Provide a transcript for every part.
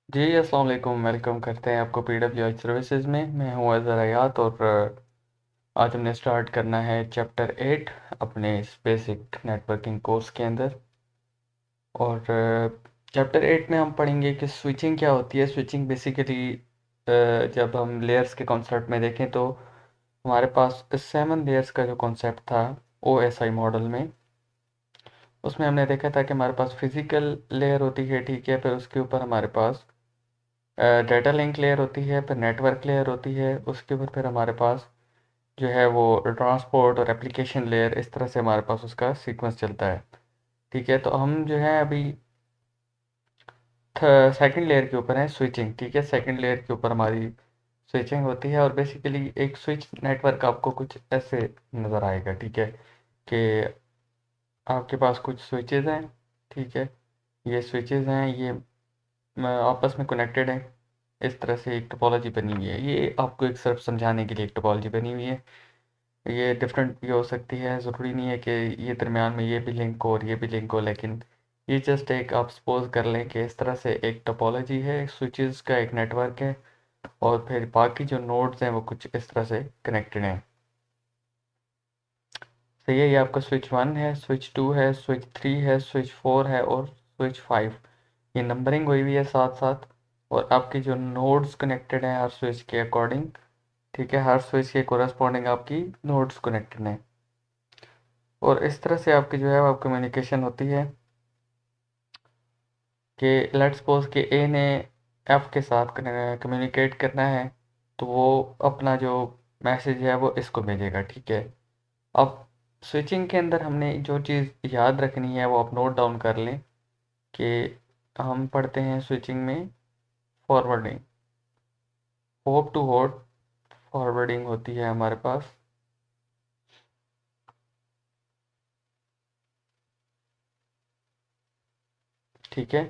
जी अस्सलाम वालेकुम। वेलकम करते हैं आपको PWI सर्विसेज में। मैं हूँ अज़हर हयात और आज हमने स्टार्ट करना है चैप्टर 8 अपने इस बेसिक नेटवर्किंग कोर्स के अंदर। और चैप्टर 8 में हम पढ़ेंगे कि स्विचिंग क्या होती है। स्विचिंग बेसिकली जब हम लेयर्स के कॉन्सेप्ट में देखें तो हमारे पास 7 लेयर्स का जो कॉन्सेप्ट था OSI मॉडल में, उसमें हमने देखा था कि हमारे पास फिज़िकल लेयर होती है, ठीक है। फिर उसके ऊपर हमारे पास डाटा लिंक लेयर होती है, फिर नेटवर्क लेयर होती है, उसके ऊपर फिर हमारे पास जो है वो ट्रांसपोर्ट और एप्लीकेशन लेयर, इस तरह से हमारे पास उसका सीक्वेंस चलता है, ठीक है। तो हम जो है अभी सेकंड लेयर के ऊपर है, स्विचिंग, ठीक है। सेकंड लेयर के ऊपर हमारी स्विचिंग होती है और बेसिकली एक स्विच नेटवर्क आपको कुछ ऐसे नज़र आएगा, ठीक है, कि आपके पास कुछ स्विचेस हैं, ठीक है। ये स्विचेस हैं, ये आपस में कनेक्टेड हैं, इस तरह से एक टोपोलॉजी बनी हुई है। ये आपको एक सिर्फ समझाने के लिए एक टोपोलॉजी बनी हुई है। ये डिफरेंट भी हो सकती है, ज़रूरी नहीं है कि ये दरमियान में ये भी लिंक हो और ये भी लिंक हो, लेकिन ये जस्ट एक आप सपोज कर लें कि इस तरह से एक टोपोलॉजी है, स्विचेस का एक नेटवर्क है और फिर बाकी जो नोड्स हैं वो कुछ इस तरह से कनेक्टेड हैं। तो ये आपका स्विच 1 है, स्विच 2 है, स्विच 3 है, स्विच 4 है और स्विच 5। ये नंबरिंग हुई हुई है साथ साथ, और आपके जो नोड्स कनेक्टेड हैं हर स्विच के अकॉर्डिंग, ठीक है, हर स्विच के कोरस्पॉन्डिंग आपकी नोड्स कनेक्टेड हैं। और इस तरह से आपकी जो है वो कम्युनिकेशन होती है कि लेट्स सपोज कि ए ने एफ के साथ कम्युनिकेट करना है, तो वो अपना जो मैसेज है वो इसको भेजेगा, ठीक है। अब स्विचिंग के अंदर हमने जो चीज़ याद रखनी है वो आप नोट डाउन कर लें कि हम पढ़ते हैं स्विचिंग में forwarding, hop to hop forwarding होती है हमारे पास, ठीक है।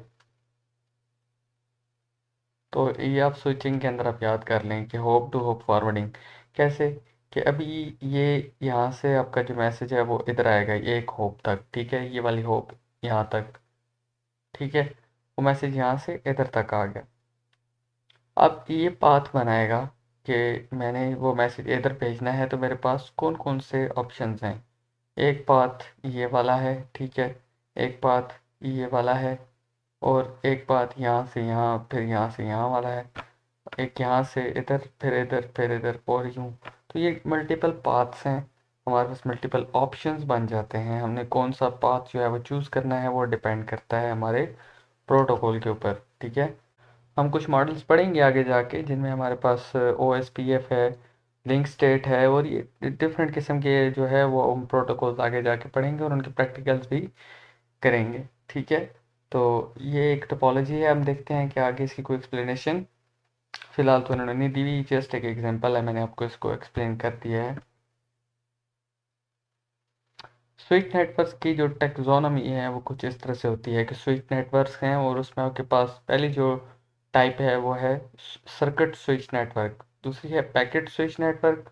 तो ये आप स्विचिंग के अंदर आप याद कर लें कि होप टू होप फॉरवर्डिंग कैसे, कि अभी ये यहाँ से आपका जो मैसेज है वो इधर आएगा, ये एक होप तक, ठीक है, ये वाली होप यहाँ तक, ठीक है। वो मैसेज यहाँ से इधर तक आ गया। अब ये पाथ बनाएगा कि मैंने वो मैसेज इधर भेजना है, तो मेरे पास कौन कौन से ऑप्शंस हैं। एक पाथ ये वाला है, ठीक है, एक पाथ ये वाला है, और एक पाथ यहाँ से यहाँ, फिर यहाँ से यहाँ वाला है, एक यहाँ से इधर, फिर इधर, फिर इधर, और यूँ। तो ये मल्टीपल पाथ्स हैं, हमारे पास मल्टीपल ऑप्शंस बन जाते हैं। हमने कौन सा पाथ जो है वो चूज़ करना है वो डिपेंड करता है हमारे प्रोटोकॉल के ऊपर, ठीक है। हम कुछ मॉडल्स पढ़ेंगे आगे जाके जिनमें हमारे पास OSPF है, लिंक स्टेट है, और ये डिफरेंट किस्म के जो है वो हम प्रोटोकॉल्स आगे जाके पढ़ेंगे और उनके प्रैक्टिकल्स भी करेंगे, ठीक है। तो ये एक टोपोलॉजी है, हम देखते हैं कि आगे इसकी कोई एक्सप्लेनेशन फिलहाल तो इन्होंने नहीं दी हुई, जस्ट एक एग्जांपल है, मैंने आपको इसको एक्सप्लेन कर दिया है। स्विच नेटवर्क्स की जो टेक्सोनोमी है वो कुछ इस तरह से होती है कि स्विच नेटवर्क्स हैं और उसमें आपके पास पहली जो टाइप है वो है सर्किट स्विच नेटवर्क, दूसरी है पैकेट स्विच नेटवर्क,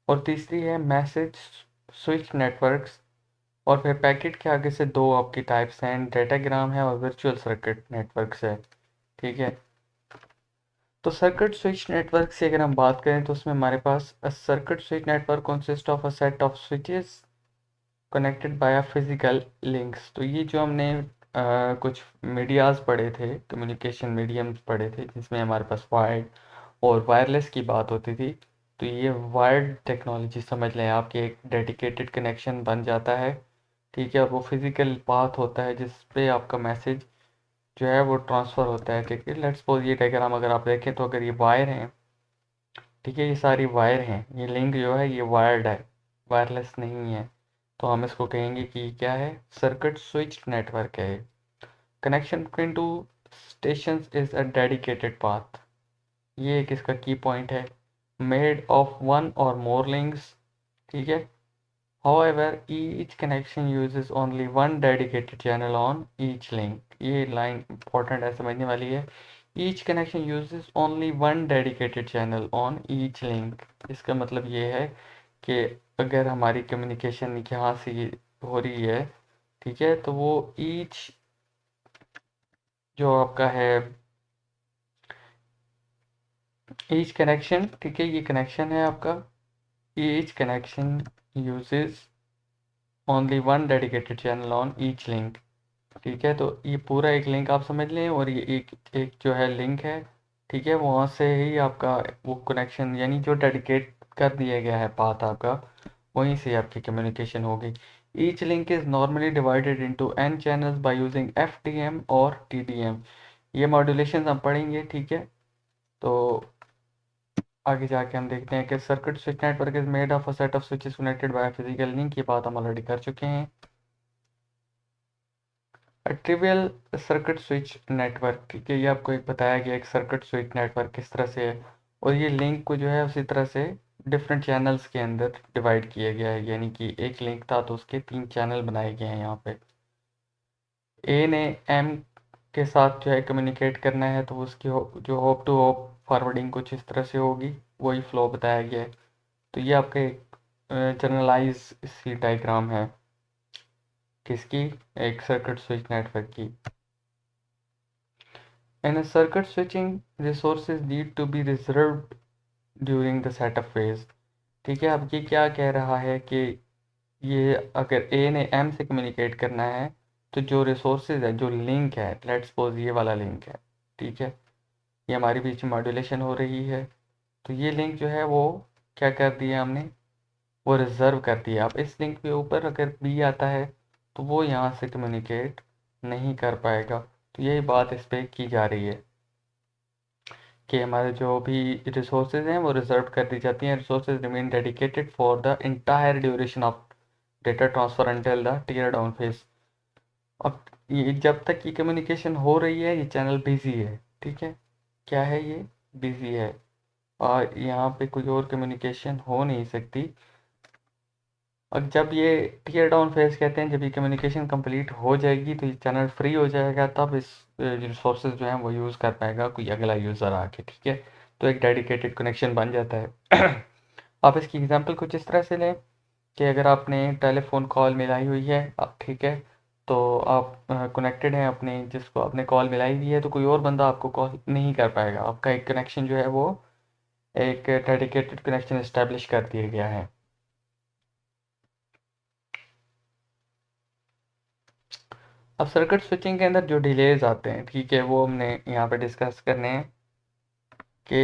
और तीसरी है मैसेज स्विच नेटवर्क्स। और फिर पैकेट के आगे से दो आपकी टाइप्स हैं, डेटाग्राम है और वर्चुअल सर्किट नेटवर्क्स है, ठीक है। तो सर्किट स्विच नेटवर्क से अगर हम बात करें तो उसमें हमारे पास circuit switch network consist of a set of switches connected by physical links. तो ये जो हमने कुछ मीडियाज़ पढ़े थे, कम्युनिकेशन मीडियम्स पढ़े थे, जिसमें हमारे पास वायर्ड और वायरलेस की बात होती थी। तो ये वायर्ड टेक्नोलॉजी समझ लें आप कि एक डेडिकेटेड कनेक्शन बन जाता है, ठीक है। वो फिजिकल पाथ होता है जिस पे आपका मैसेज जो है वो ट्रांसफ़र होता है, ठीक है। लेट्स सपोज ये डायग्राम अगर आप देखें तो अगर ये वायर हैं, ठीक है, ये सारी वायर हैं, ये लिंक जो है ये वायर्ड है, वायरलेस नहीं है। तो हम इसको कहेंगे कि क्या है, सर्किट स्विच नेटवर्क है। Connection between two stations is a dedicated path, ये एक इसका की पॉइंट है, मेड ऑफ वन और मोर लिंक्स, ठीक है। However, each connection uses only one dedicated channel on each link। ये लाइन इंपॉर्टेंट है, समझने वाली है। Each connection uses only one dedicated channel on each link। इसका मतलब ये है कि अगर हमारी कम्युनिकेशन यहाँ से हो रही है, ठीक है, तो वो ईच जो आपका है ईच कनेक्शन, ठीक है, ये कनेक्शन है आपका। Each connection uses only one dedicated channel on each link. ठीक है, तो ये पूरा एक लिंक आप समझ लें, और ये एक एक जो है लिंक है, ठीक है, वहाँ से ही आपका वो कनेक्शन, यानी जो डेडिकेट कर दिया गया है पाथ आपका, वहीं से आपकी कम्युनिकेशन होगी। Each link is normally divided into n channels by using FDM और TDM। ये मॉड्यूलेशन हम पढ़ेंगे, ठीक है। तो आगे जाके हम देखते हैं कि circuit switch network is made of a set of switches connected by physical link. ये बात हम ऑलरेडी कर चुके हैं। ट्रिवियल सर्किट स्विच नेटवर्क, ठीक है, ये आपको एक बताया गया एक सर्किट स्विच नेटवर्क किस तरह से है, और ये लिंक को जो है उसी तरह से डिफरेंट चैनल्स के अंदर डिवाइड किया गया है, यानी कि एक लिंक था तो उसके 3 चैनल बनाए गए हैं यहाँ पे। ए ने एम के साथ जो है कम्युनिकेट करना है, तो उसकी जो होप टू होप फॉरवर्डिंग कुछ इस तरह से होगी, वही फ्लो बताया गया है। तो ये आपका एक जनरलाइज सी डायग्राम है किसकी, एक सर्किट स्विच नेटवर्क की। In a circuit switching, resources need to be reserved during the setup phase। ठीक है, अब ये क्या कह रहा है कि ये अगर ए ने एम से कम्युनिकेट करना है, तो जो रिसोर्सेज है, जो लिंक है, लेट्स सपोज ये वाला लिंक है, ठीक है, ये हमारी बीच में मॉड्यूलेशन हो रही है, तो ये लिंक जो है वो क्या कर दिया हमने, वो रिज़र्व कर दिया। अब इस लिंक के ऊपर अगर बी आता है तो वो यहाँ से कम्युनिकेट नहीं कर पाएगा। तो यही बात इस पर की जा रही है कि हमारे जो भी रिसोर्सेज हैं वो रिजर्व कर दी जाती हैं। Resources remain dedicated for the entire duration of data transfer until the tear down phase. अब ये जब तक ये कम्युनिकेशन हो रही है ये चैनल बिजी है, ठीक है, क्या है ये, बिजी है, और यहाँ पे कोई और कम्युनिकेशन हो नहीं सकती। और जब ये टीयर डाउन फेज कहते हैं, जब ये कम्युनिकेशन कंप्लीट हो जाएगी तो ये चैनल फ्री हो जाएगा, तब इस रिसोर्सेज जो हैं वो यूज़ कर पाएगा कोई अगला यूज़र आके, ठीक है। तो एक डेडिकेटेड कनेक्शन बन जाता है। आप इसकी एग्जांपल कुछ इस तरह से लें कि अगर आपने टेलीफोन कॉल मिलाई हुई है, ठीक है, तो आप कनेक्टेड हैं अपने जिसको आपने कॉल मिलाई हुई है, तो कोई और बंदा आपको कॉल नहीं कर पाएगा। आपका एक कनेक्शन जो है वो एक डेडिकेटेड कनेक्शन इस्टेब्लिश कर दिया गया है। अब सर्किट स्विचिंग के अंदर जो डिलेज आते हैं, ठीक है, वो हमने यहाँ पे डिस्कस करने हैं कि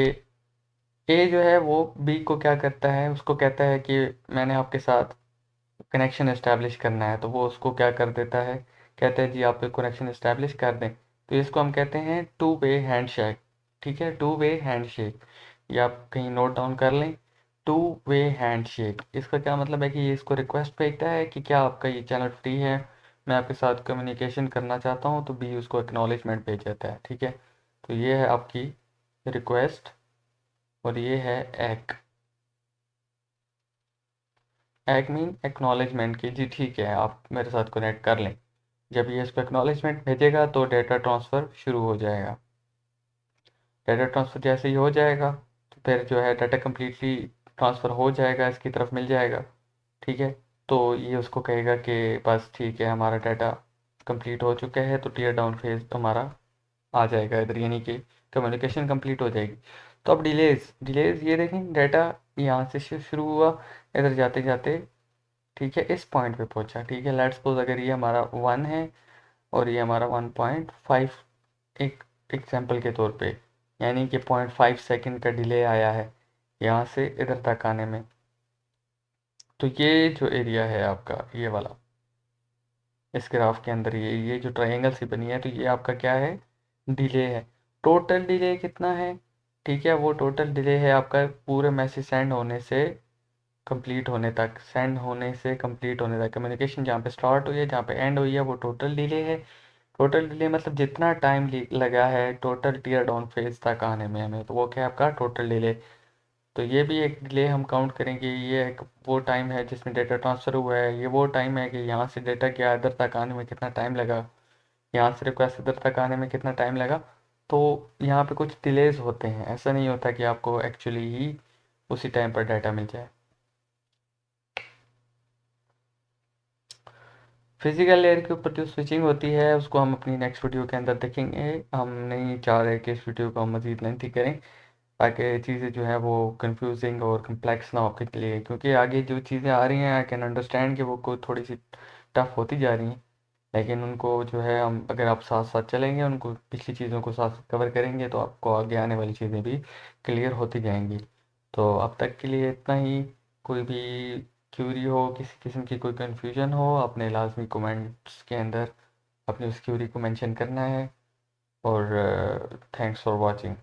ए जो है वो बी को क्या करता है, उसको कहता है कि मैंने आपके साथ कनेक्शन इस्टेब्लिश करना है, तो वो उसको क्या कर देता है, कहता है जी आप कनेक्शन इस्टेब्लिश कर दें। तो इसको हम कहते हैं टू वे हैंड शेक, ठीक है, टू वे हैंड शेक। ये आप कहीं नोट डाउन कर लें, टू वे हैंड शेक। इसका क्या मतलब है कि ये इसको रिक्वेस्ट भेजता है कि क्या आपका ये चैनल फ्री है, मैं आपके साथ कम्युनिकेशन करना चाहता हूँ, तो बी उसको एक्नॉलेजमेंट भेज देता है, ठीक है। तो ये है आपकी रिक्वेस्ट, और ये है एक। एक मीन एक्नॉलेजमेंट की जी ठीक है आप मेरे साथ कनेक्ट कर लें। जब ये इसको एक्नॉलेजमेंट भेजेगा तो डेटा ट्रांसफ़र शुरू हो जाएगा। डेटा ट्रांसफ़र जैसे ही हो जाएगा तो फिर जो है डाटा कम्प्लीटली ट्रांसफ़र हो जाएगा, इसकी तरफ मिल जाएगा, ठीक है। तो ये उसको कहेगा कि बस ठीक है हमारा डाटा कंप्लीट हो चुका है, तो टीयर डाउन फेज हमारा आ जाएगा इधर, यानी कि कम्युनिकेशन कंप्लीट हो जाएगी। तो अब डिलेज, डिलेज ये देखें, डाटा यहाँ से शुरू हुआ, इधर जाते जाते, ठीक है, इस पॉइंट पे पहुंचा, ठीक है। लेट्स सपोज अगर ये हमारा 1 है और ये हमारा 1.5, एक एग्जांपल के तौर पे, यानी कि 0.5 सेकंड का डिले आया है यहाँ से इधर तक आने में। तो ये जो एरिया है आपका ये वाला, इस ग्राफ के अंदर ये जो ट्रायंगल सी बनी है, तो ये आपका क्या है, डिले है। टोटल डिले कितना है, ठीक है, वो टोटल डिले है आपका पूरे मैसेज सेंड होने से कंप्लीट होने तक, सेंड होने से कंप्लीट होने तक, कम्युनिकेशन जहाँ पे स्टार्ट हुई है जहाँ पे एंड हुई है वो टोटल डिले है। टोटल डिले मतलब जितना टाइम लगा है टोटल टीयर डाउन फेज तक आने में हमें, तो वो क्या है आपका टोटल डिले। तो ये भी एक डिले हम काउंट करेंगे, ये एक वो टाइम है जिसमें डेटा ट्रांसफ़र हुआ है, ये वो टाइम है कि यहाँ से डेटा क्या इधर तक आने में कितना टाइम लगा, यहाँ से रिक्वेस्ट इधर तक आने में कितना टाइम लगा। तो यहाँ पे कुछ डिलेज होते हैं, ऐसा नहीं होता कि आपको एक्चुअली ही उसी टाइम पर डाटा मिल जाए। फिजिकल लेयर के ऊपर जो स्विचिंग होती है उसको हम अपनी नेक्स्ट वीडियो के अंदर देखेंगे। हम नहीं चाह रहे कि इस वीडियो को हम मज़ीद लेंथी करें। ताकि चीज़ें जो है वो कंफ्यूजिंग और कम्प्लेक्स ना हो आपके लिए, क्योंकि आगे जो चीज़ें आ रही हैं आई कैन अंडरस्टैंड कि वो कोई थोड़ी सी टफ होती जा रही हैं, लेकिन उनको जो है हम अगर आप साथ साथ चलेंगे, उनको पिछली चीज़ों को साथ कवर करेंगे, तो आपको आगे आने वाली चीज़ें भी क्लियर होती जाएंगी। तो अब तक के लिए इतना ही। कोई भी क्यूरी हो, किसी किस्म की कोई कन्फ्यूजन हो, आपने लाजमी कमेंट्स के अंदर अपनी उस क्यूरी को मेंशन करना है। और थैंक्स फॉर वाचिंग।